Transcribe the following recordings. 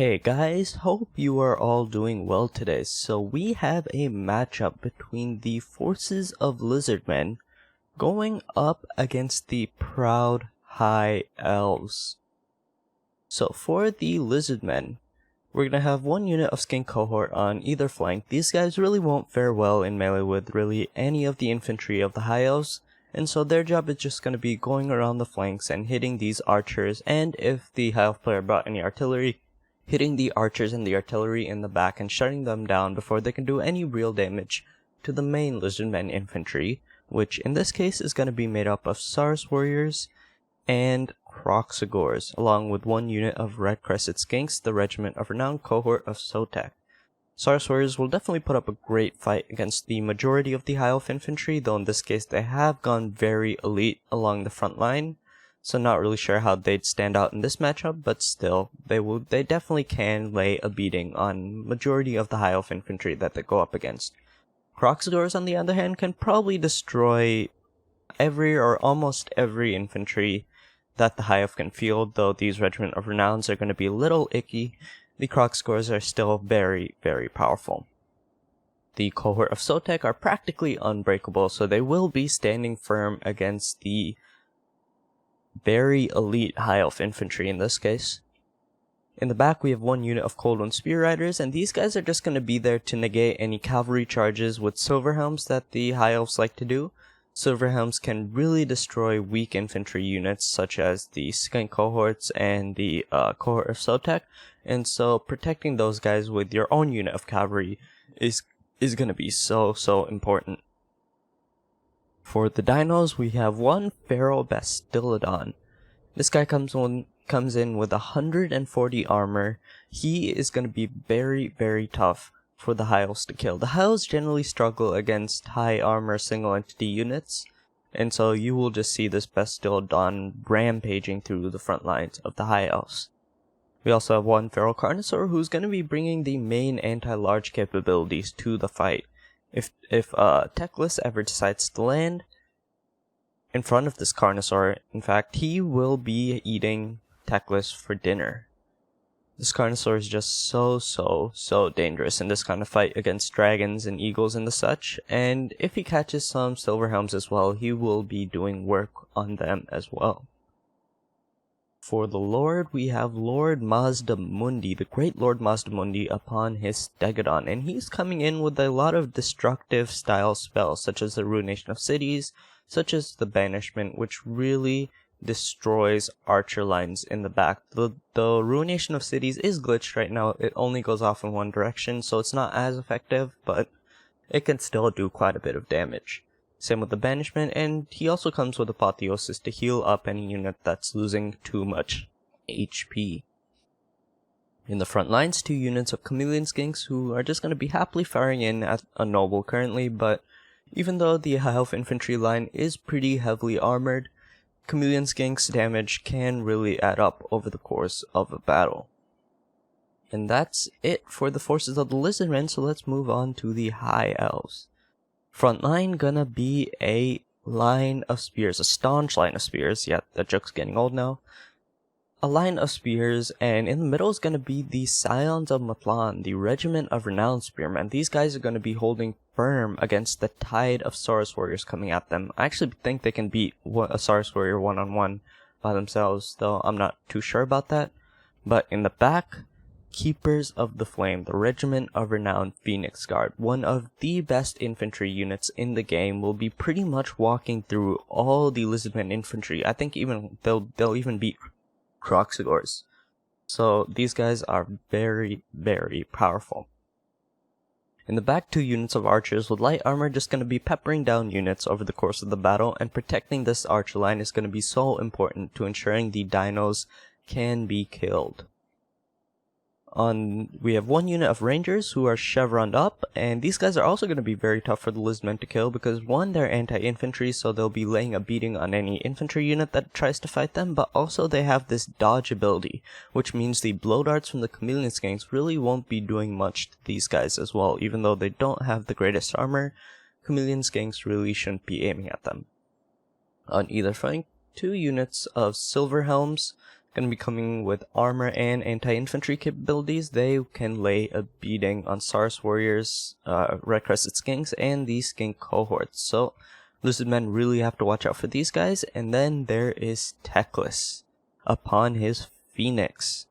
Hey guys, hope you are all doing well today. So we have a matchup between the forces of Lizardmen going up against the proud High Elves. So for the Lizardmen, we're gonna have one unit of Skink Cohort on either flank. These guys really won't fare well in melee with really any of the infantry of the High Elves, and so their job is just gonna be going around the flanks and hitting these archers, and if the High Elf player brought any artillery, hitting the archers and the artillery in the back and shutting them down before they can do any real damage to the main Lizardmen infantry, which in this case is going to be made up of Saurus warriors and Kroxigors, along with one unit of Red Crested Skinks, the regiment of renowned cohort of Sotek. Saurus warriors will definitely put up a great fight against the majority of the High Elf infantry, though in this case they have gone very elite along the front line. So not really sure how they'd stand out in this matchup, but still, they definitely can lay a beating on majority of the High Elf infantry that they go up against. Kroxigors, on the other hand, can probably destroy every or almost every infantry that the High Elf can field, though these Regiment of Renowns are going to be a little icky. The Kroxigors are still very, very powerful. The cohort of Sotek are practically unbreakable, so they will be standing firm against the very elite High Elf infantry in this case. In the back we have one unit of Coldwind Spear Riders, and these guys are just going to be there to negate any cavalry charges with Silverhelms that the High Elves like to do. Silverhelms can really destroy weak infantry units such as the Skink cohorts and the cohort of Sotek, and so protecting those guys with your own unit of cavalry is going to be so important. For the dinos, we have one Feral Bastillodon. This guy comes in with 140 armor. He is going to be very, very tough for the High Elves to kill. The High Elves generally struggle against high armor single entity units, and so you will just see this Bastillodon rampaging through the front lines of the High Elves. We also have one Feral Carnosaur who's going to be bringing the main anti-large capabilities to the fight. If Teclis ever decides to land in front of this Carnosaur, in fact, he will be eating Teclis for dinner. This Carnosaur is just so dangerous in this kind of fight against dragons and eagles and the such, and if he catches some Silverhelms as well, he will be doing work on them as well. For the Lord, we have Lord Mazdamundi, the great Lord Mazdamundi upon his Stegodon, and he's coming in with a lot of destructive style spells, such as the Ruination of Cities, such as the Banishment, which really destroys archer lines in the back. The Ruination of Cities is glitched right now, it only goes off in one direction, so it's not as effective, but it can still do quite a bit of damage. Same with the Banishment, and he also comes with Apotheosis to heal up any unit that's losing too much HP. In the front lines, two units of Chameleon Skinks who are just going to be happily firing in at a noble currently, but even though the High Elf infantry line is pretty heavily armored, Chameleon Skinks' damage can really add up over the course of a battle. And that's it for the forces of the Lizardmen, so let's move on to the High Elves. Front line gonna be a line of spears, a staunch line of spears. Yeah, that joke's getting old now. A line of spears, and in the middle is gonna be the Scions of Matlan, the regiment of renowned spearmen. These guys are gonna be holding firm against the tide of Saurus warriors coming at them. I actually think they can beat a Saurus warrior one-on-one by themselves, though I'm not too sure about that. But in the back, Keepers of the Flame, the regiment of renowned Phoenix Guard, one of the best infantry units in the game, will be pretty much walking through all the Lizardmen infantry. I think even they'll even beat Kroxigors. So these guys are very, very powerful. In the back, two units of archers with light armor just going to be peppering down units over the course of the battle, and protecting this archer line is going to be so important to ensuring the dinos can be killed. We have one unit of rangers who are chevroned up, and these guys are also going to be very tough for the Lizardmen to kill because one, they're anti-infantry, so they'll be laying a beating on any infantry unit that tries to fight them, but also they have this dodge ability, which means the blow darts from the Chameleon Skinks really won't be doing much to these guys as well. Even though they don't have the greatest armor, Chameleon Skinks really shouldn't be aiming at them. On either flank, two units of Silverhelms Going to be coming with armor and anti-infantry capabilities. They can lay a beating on Saurus warriors, red crested skinks, and the skink cohorts. So Lizardmen really have to watch out for these guys. And then there is Teclis upon his Phoenix.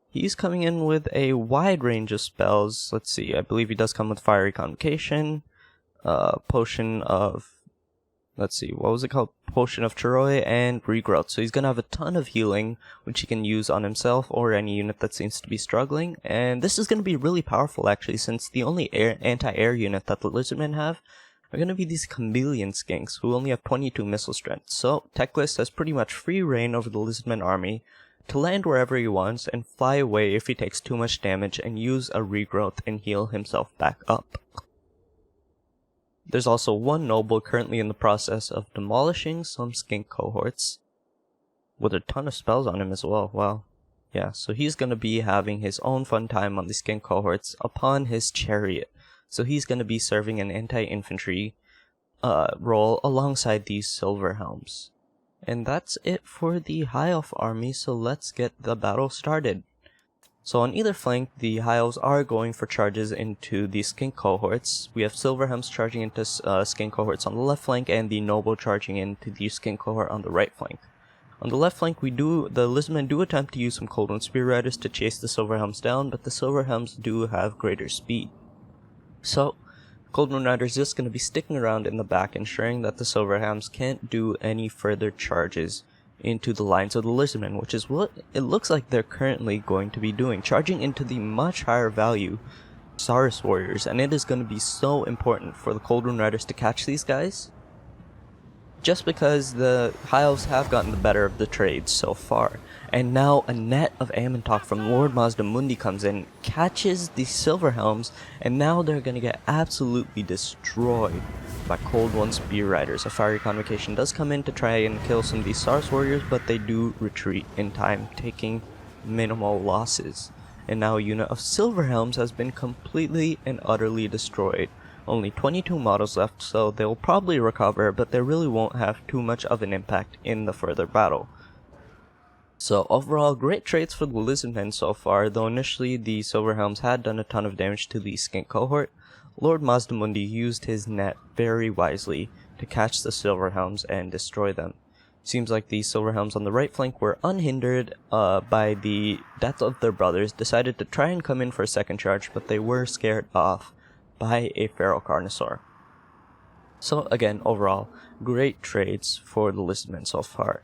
He's coming in with a wide range of spells. Let's see, I believe he does come with Fiery Convocation, Potion of, let's see, what was it called? Potion of Troy, and Regrowth. So he's going to have a ton of healing, which he can use on himself or any unit that seems to be struggling. And this is going to be really powerful, actually, since the only anti-air unit that the Lizardmen have are going to be these chameleon skinks, who only have 22 missile strength. So Teclis has pretty much free reign over the Lizardmen army to land wherever he wants and fly away if he takes too much damage and use a regrowth and heal himself back up. There's also one noble currently in the process of demolishing some skink cohorts with a ton of spells on him as well. Wow. Yeah, so he's going to be having his own fun time on the skink cohorts upon his chariot. So he's going to be serving an anti-infantry role alongside these silver helms. And that's it for the High Elf army, so let's get the battle started. So on either flank, the High Elves are going for charges into the skink cohorts. We have silver helms charging into skink cohorts on the left flank, and the noble charging into the skink cohort on the right flank. On the left flank, the Lizardmen do attempt to use some Cold One Spear Riders to chase the silver helms down, but the silver helms do have greater speed. So Cold One Rider is just going to be sticking around in the back, ensuring that the silver helms can't do any further charges into the lines of the Lizardmen, which is what it looks like they're currently going to be doing, charging into the much higher value Saurus warriors. And it is going to be so important for the Cold One Riders to catch these guys, just because the High Elves have gotten the better of the trades so far. And now a net of Amantok from Lord Mazdamundi comes in, catches the silver helms, and now they're going to get absolutely destroyed by Cold One Spear Riders. A Fiery Convocation does come in to try and kill some of these Saurus warriors, but they do retreat in time, taking minimal losses. And now a unit of silver helms has been completely and utterly destroyed. Only 22 models left, so they'll probably recover, but they really won't have too much of an impact in the further battle. So overall, great trades for the Lizardmen so far, though initially the silver helms had done a ton of damage to the skink cohort. Lord Mazdamundi used his net very wisely to catch the silver helms and destroy them. Seems like the silver helms on the right flank were unhindered by the death of their brothers, decided to try and come in for a second charge, but they were scared off by a feral carnosaur. So again, overall, great trades for the Lizardmen so far.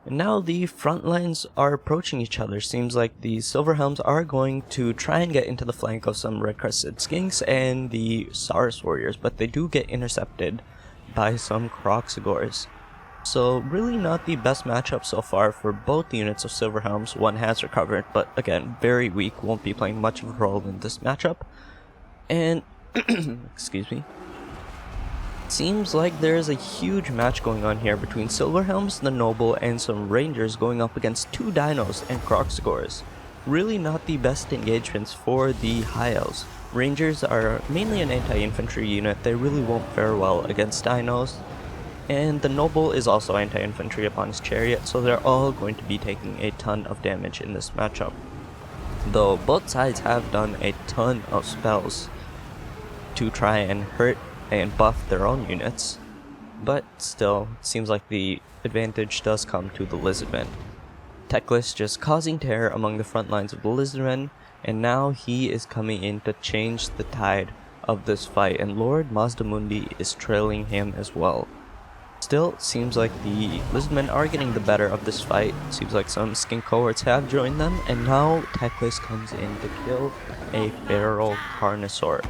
And now the front lines are approaching each other. Seems like the silver helms are going to try and get into the flank of some red crested skinks and the Saurus warriors, but they do get intercepted by some Croxagores. So really not the best matchup so far for both units of silver helms. One has recovered, but again, very weak, won't be playing much of a role in this matchup. And excuse me, seems like there's a huge match going on here between silver helms, the noble, and some rangers going up against two dinos and Croxagores. Really not the best engagements for the High Elves. Rangers are mainly an anti-infantry unit, they really won't fare well against dinos, and the noble is also anti-infantry upon his chariot, so they're all going to be taking a ton of damage in this matchup. Though both sides have done a ton of spells to try and hurt and buff their own units, but still, it seems like the advantage does come to the Lizardmen. Teclis just causing terror among the front lines of the Lizardmen, and now he is coming in to change the tide of this fight, and Lord Mazdamundi is trailing him as well. Still, seems like the Lizardmen are getting the better of this fight. Seems like some skink cohorts have joined them, and now Teclis comes in to kill a feral carnosaur.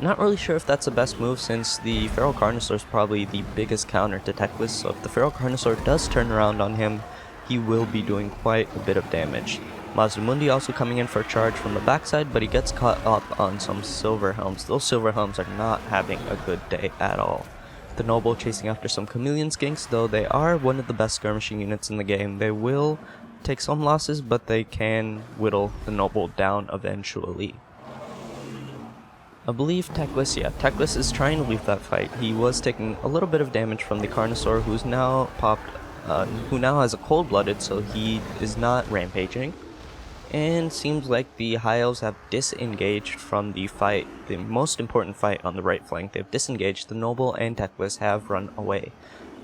Not really sure if that's the best move, since the feral carnosaur is probably the biggest counter to Teclis, so if the feral carnosaur does turn around on him, he will be doing quite a bit of damage. Mazdamundi also coming in for a charge from the backside, but he gets caught up on some silver helms. Those silver helms are not having a good day at all. The noble chasing after some chameleon skinks, though they are one of the best skirmishing units in the game. They will take some losses, but they can whittle the noble down eventually. I believe Teclis is trying to leave that fight. He was taking a little bit of damage from the Carnosaur, who's now popped who now has a cold-blooded, so he is not rampaging. And seems like the High Elves have disengaged from the fight, the most important fight on the right flank. They've disengaged. The Noble and Teclis have run away.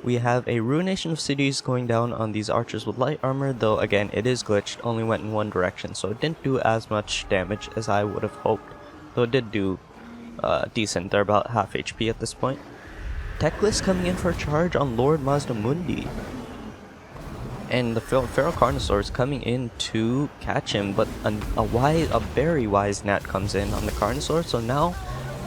We have a ruination of cities going down on these archers with light armor, though again it is glitched, only went in one direction, so it didn't do as much damage as I would have hoped. Though it did do decent. They're about half HP at this point. Teclis coming in for a charge on Lord Mazdamundi. And the Feral Carnosaur is coming in to catch him, but a very wise Nat comes in on the Carnosaur, so now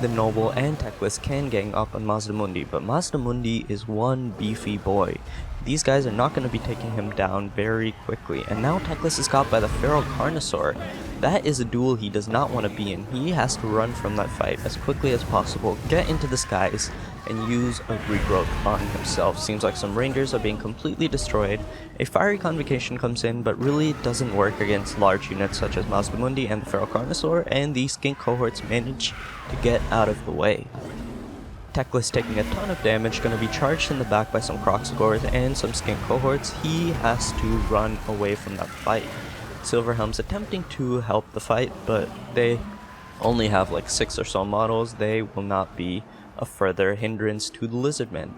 the Noble and Teclis can gang up on Mazdamundi, but Mazdamundi is one beefy boy. These guys are not going to be taking him down very quickly, and now Teclis is caught by the Feral Carnosaur. That is a duel he does not want to be in. He has to run from that fight as quickly as possible, get into the skies, and use a regrowth on himself. Seems like some rangers are being completely destroyed. A fiery convocation comes in, but really doesn't work against large units such as Mazdamundi and the Feral Carnosaur, and the skink cohorts manage to get out of the way. Teclis taking a ton of damage, going to be charged in the back by some Croxagors and some skink cohorts. He has to run away from that fight. Silverhelm's attempting to help the fight, but they only have like 6 or so models. They will not be a further hindrance to the Lizardmen.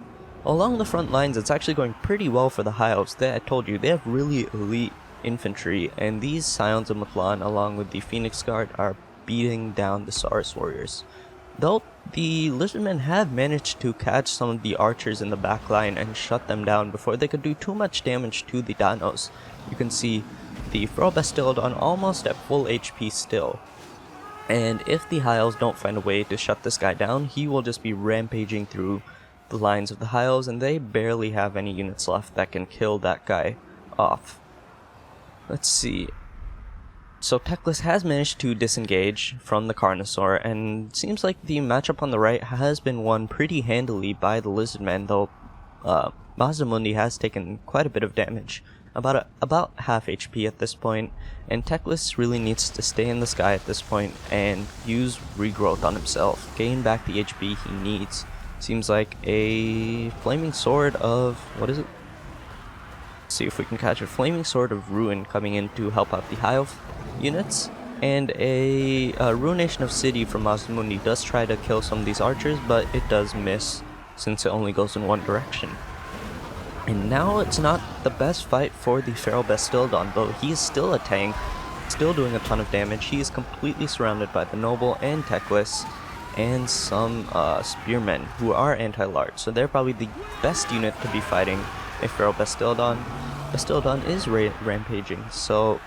Along the front lines, it's actually going pretty well for the High Elves. I told you, they have really elite infantry, and these Scions of Mutlan, along with the Phoenix Guard, are beating down the Saurus warriors. Though the Lizardmen have managed to catch some of the archers in the back line and shut them down before they could do too much damage to the Dinos. You can see the Feral Bastildon almost at full HP still. And if the High Elves don't find a way to shut this guy down, he will just be rampaging through the lines of the High Elves, and they barely have any units left that can kill that guy off. Let's see. So Teclis has managed to disengage from the Carnosaur, and seems like the matchup on the right has been won pretty handily by the Lizardmen, though Mazdamundi has taken quite a bit of damage. About half HP at this point, and Teclis really needs to stay in the sky at this point and use regrowth on himself, gain back the HP he needs. Seems like a flaming sword of, what is it? Let's see if we can catch a flaming sword of ruin coming in to help out the High Elf units, and a ruination of city from Mazdamundi does try to kill some of these archers, but it does miss since it only goes in one direction. And now it's not the best fight for the Feral Bastildon, though he is still a tank, still doing a ton of damage. He is completely surrounded by the Noble and Teclis and some Spearmen who are anti-large, so they're probably the best unit to be fighting a Feral Bastildon. Bastildon is rampaging, so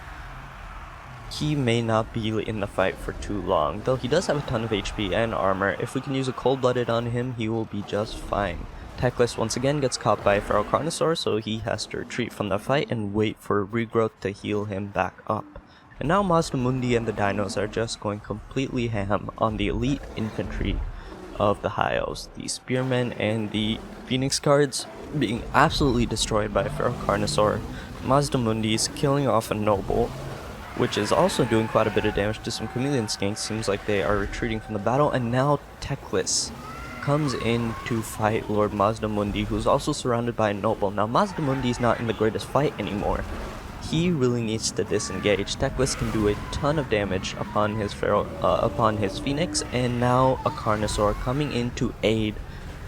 he may not be in the fight for too long, though he does have a ton of HP and armor. If we can use a cold-blooded on him, he will be just fine. Teclis once again gets caught by a Feral Carnosaur, so he has to retreat from the fight and wait for regrowth to heal him back up. And now Mazdamundi and the Dinos are just going completely ham on the elite infantry of the High Elves. The Spearmen and the Phoenix Guards being absolutely destroyed by a Feral Carnosaur. Mazdamundi's killing off a Noble, which is also doing quite a bit of damage to some Chameleon Skinks. Seems like they are retreating from the battle, and now Teclis comes in to fight Lord Mazdamundi, who's also surrounded by a Noble. Now Mazdamundi's not in the greatest fight anymore. He really needs to disengage. Teclis can do a ton of damage upon his Phoenix, and now a Carnosaur coming in to aid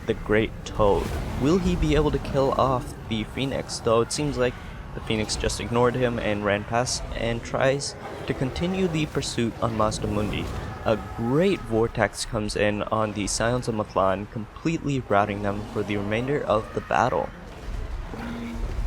the Great Toad. Will he be able to kill off the Phoenix? Though it seems like the Phoenix just ignored him and ran past and tries to continue the pursuit on Mazdamundi. A great vortex comes in on the Scions of Mutlan, completely routing them for the remainder of the battle.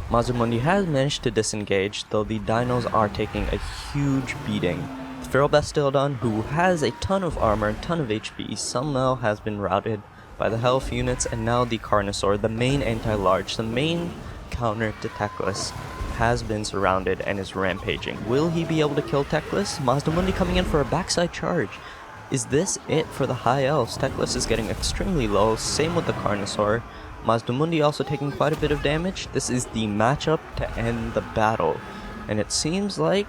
Mazdamundi has managed to disengage, though the Dinos are taking a huge beating. The Feral Bastildon, who has a ton of armor, a ton of HP, somehow has been routed by the health units, and now the Carnosaur, the main anti-large, the main counter to Teclis, has been surrounded and is rampaging. Will he be able to kill Teclis? Mazdamundi coming in for a backside charge. Is this it for the High Elves? Teclis is getting extremely low, same with the Carnosaur. Mazdamundi also taking quite a bit of damage. This is the matchup to end the battle, and it seems like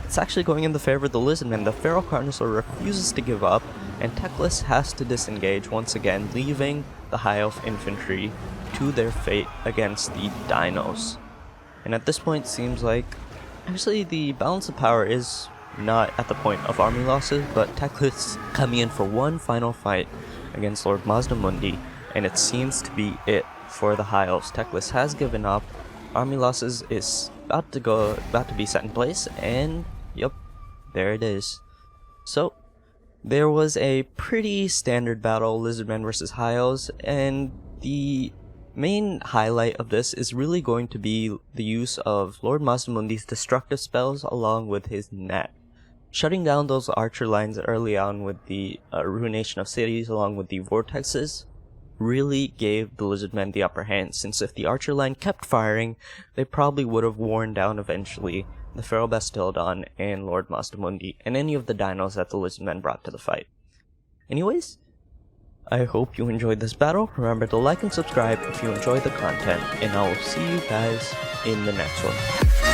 it's actually going in the favor of the Lizardmen. The Feral Carnosaur refuses to give up, and Teclis has to disengage once again, leaving the High Elf infantry to their fate against the Dinos. And at this point, seems like actually the balance of power is not at the point of army losses, but Teclis coming in for one final fight against Lord Mazdamundi, and it seems to be it for the High Elves. Teclis has given up. Army losses is about to be set in place, and yep, there it is. So there was a pretty standard battle, Lizardmen versus High Elves, and the main highlight of this is really going to be the use of Lord Mazdamundi's destructive spells along with his net. Shutting down those archer lines early on with the ruination of cities along with the vortexes really gave the Lizardmen the upper hand, since if the archer line kept firing, they probably would have worn down eventually the Feral Bastildon and Lord Mazdamundi and any of the dinos that the Lizardmen brought to the fight. Anyways, I hope you enjoyed this battle. Remember to like and subscribe if you enjoy the content, and I will see you guys in the next one.